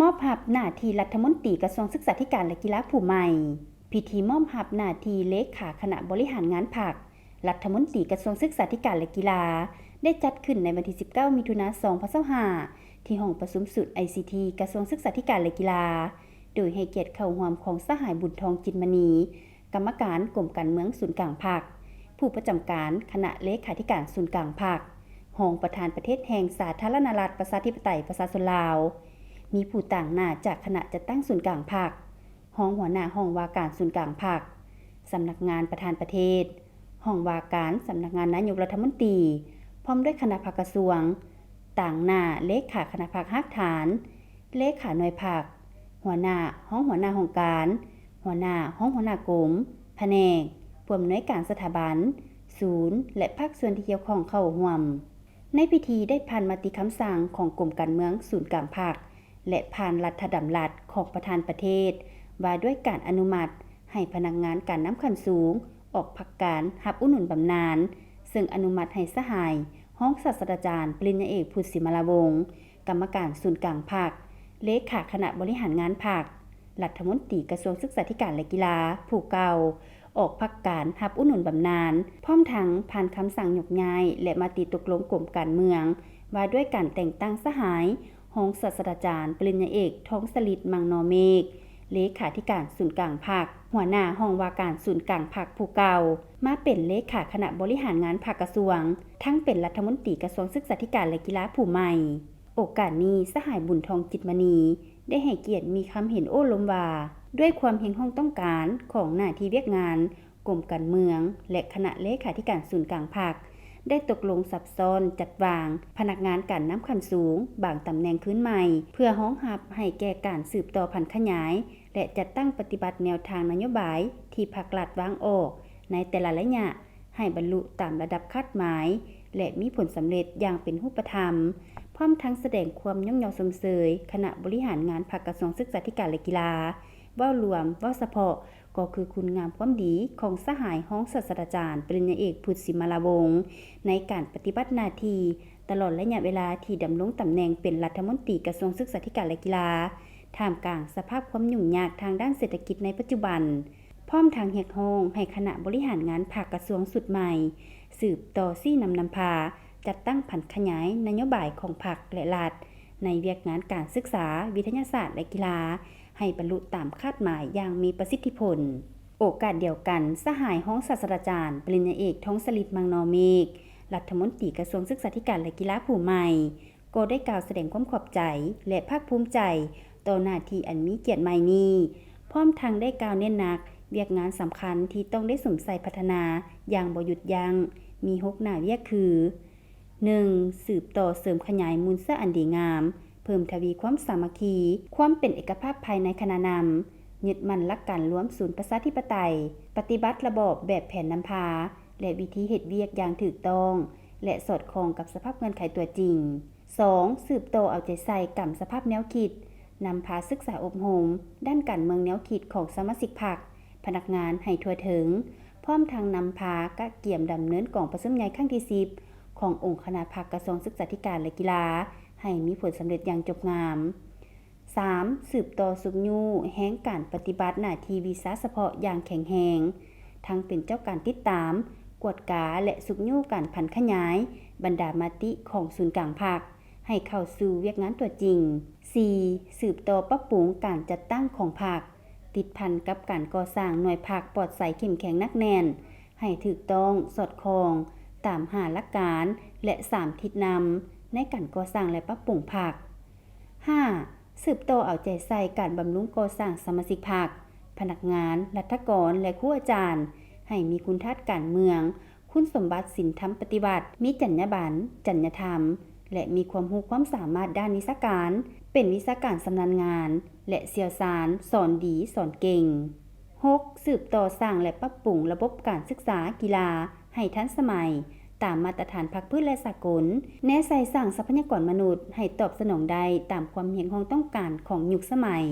อบรับหน้าที่รัฐมนตรีกระทรวงศึกษาธิการและกีฬาผู้ใหม่พิธีมอบรับหน้าที่เลขาคณะบริหารงานพรรครัฐมนตรีกระทรวงศึกษาธิการและกีฬาได้จัดขึ้นในวันที่19มิถุนายน2025ที่ห้องประชุมสุด ICT กระทรวงศึกษาธิการและกีฬาโดยให้เกียรติเข้าร่วมของสหายบุญทองจินมณีกรรมการกรมการเมืองศูนย์กลางพรรคผู้ประจำการคณะเลขาธิการศูนย์กลางพรรครองประธานประเทศแห่งสาธารณรัฐประชาธิปไตยประชาชนลาวมีผู้ต่างหน้าจากคณะจัดตั้งศูนย์กลางพรรคห้องหัวหน้าห้องว่าการศูนย์กลางพรรคสำนักงานประธานประเทศห้องว่าการสำนักงานนายกรัฐมนตรีพร้อมด้วยคณะพรรคกระทรวงต่างหน้าเลขาคณะพรรคฮักฐานเลขาหน่วยพรรคหัวหน้าห้องการหัวหน้าห้องหัวหน้ากรมแผนกผู้อำนวยการสถาบันศูนย์และภาคส่วนที่เกี่ยวข้องเข้าร่วมในพิธีได้ผ่านมติคำสั่งของกรมการเมืองศูนย์กลางพรรคและผ่านรัฐดำรัสของประธานประเทศว่าด้วยการอนุมัติให้พนักงานการน้ำขั้นสูงออกพักการรับอุดหนุนบำนาญซึ่งอนุมัติให้สหายห้องศาสตราจารย์ปริญญาเอกพุทธศิมลาวงศ์กรรมการศูนย์กลางพรรคเลขาคณะบริหารงานพรรครัฐมนตรีกระทรวงศึกษาธิการและกีฬาผู้เก่าออกพักการรับอุดหนุนบำนาญพร้อมทั้งผ่านคำสั่งยกย้ายและมติตกลงกรมการเมืองว่าด้วยการแต่งตั้งสหายห้องศาสตราจารย์ปริญญาเอกท้องสฤทธิ์มังนอเมฆเลขาธิการศูนย์กลางพรรคหัวหน้าห้องว่าการศูนย์กลางพรรคผู้เก่ามาเป็นเลขาคณะบริหารงานพรรคกระทรวงทั้งเป็นรัฐมนตรีกระทรวงศึกษาธิการและกีฬาผู้ใหม่โอกาสนี้สหายบุญทองจิตมณีได้ให้เกียรติมีคำเห็นโอ้ล้มว่าด้วยความเห็นห้องต้องการของหน้าที่เวียกงานกรมการเมืองและคณะเลขาธิการศูนย์กลางพรรคได้ตกลงซับซ้อนจัดวางพนักงานการน้ำขั้นสูงบางตำแหน่งขึ้นใหม่เพื่อห้องรับให้แก่การสืบต่อพันธุ์ขยายและจัดตั้งปฏิบัติแนวทางนโยบายที่ภาครัฐวางออกในแต่ละระยะให้บรรลุตามระดับคาดหมายและมีผลสำเร็จอย่างเป็นรูปธรรมพร้อมทั้งแสดงความย่องยอสมเสยคณะบริหารงานพรรคกระทรวงศึกษาธิการและกีฬาเว้ารวมเว้าเฉพาะก็คือคุณงามความดีของสหายห้องศาสตราจารย์ปริญญาเอกพุทธศิมลาวงศ์ในการปฏิบัติหน้าที่ตลอดระยะเวลาที่ดำรงตำแหน่งเป็นรัฐมนตรีกระทรวงศึกษาธิการและกีฬาท่ามกลางสภาพความยุ่งยากทางด้านเศรษฐกิจในปัจจุบันพร้อมทางเรียกร้องให้คณะบริหารงานพรรคกระทรวงสุดใหม่สืบต่อซี่นำพาจัดตั้งผันขยายนโยบายของพรรคและรัฐในเวียกงานการศึกษาวิทยาศาสตร์และกีฬาให้บรรลุตามคาดหมายอย่างมีประสิทธิผลโอกาสเดียวกันสหายห้องศาสตราจารย์ปริญญาเอกท้องสฤทธิ์มังนอเมฆรัฐมนตรีกระทรวงศึกษาธิการและกีฬาผู้ใหม่ก็ได้กล่าวแสดงความขอบใจและภาคภูมิใจต่อหน้าที่อันมีเกียรติใหม่นี้พร้อมทั้งได้กล่าวเน้นหนักเวียกงานสำคัญที่ต้องได้สมใส่พัฒนาอย่างบ่หยุดยั้งมี6หน้าเวียกคือ 1. สืบต่อเสริมขยายมูลค่าอันดีงามเพิ่มทวีความสามัคคีความเป็นเอกภาพภายในคณะนำยึดมั่นหลักการร่วมศูนย์ประชาธิปไตยปฏิบัติระบอบแบบแผนนำพาและวิธีเฮ็ดเวียกอย่างถูกต้องและสอดคล้องกับสภาพเงื่อนไขตัวจริง 2. สืบต่อเอาใจใส่กับสภาพแนวคิดนำพาศึกษาอบรมด้านการเมืองแนวคิดของสมาชิกพรรคพนักงานให้ทั่วถึงพร้อมทางนำพากะเกี่ยมดำเนินกองประชุมใหญ่ครั้งที่10ขององค์คณะพรรคกระทรวงศึกษาธิการและกีฬาให้มีผลสำเร็จอย่างจบงาม 3. สืบต่อสุกยู่แห่งการปฏิบัติหน้าที่วิสาเฉพาะอย่างแข็งแรงทั้งเป็นเจ้าการติดตามกวดกาและสุกยู่การผันขยายบรรดามติของศูนย์กลางพรรคให้เข้าสู่เวียกงานตัวจริง 4. สืบต่อปรับปรุงการจัดตั้งของพรรคติดพันกับการก่อสร้างหน่วยพรรคปลอดใสเข้มแข็งนักแน่นให้ถูกต้องสอดคล้องตาม5หลักการและ3ทิศนำในการก่อสร้างและปรับปรุงพรรค 5. สืบต่อเอาใจใส่การบำรุงก่อสร้างสมาชิกพรรคพนักงานรัฐกรและครูอาจารย์ให้มีคุณทัศน์การเมืองคุณสมบัติศีลธรรมปฏิบัติมีจรรยาบรรณจรรยธรรมและมีความรู้ความสามารถด้านวิชาการเป็นวิชาการชำนาญงานและเชี่ยวชาญสอนดีสอนเก่ง 6. สืบต่อสร้างและปรับปรุงระบบการศึกษากีฬาให้ทันสมัยตามมาตรฐานภาคพื้นและสากลแนใส่สร้างทรัพยากรมนุษย์ให้ตอบสนองได้ตามความเห็นของต้องการของยุคสมัย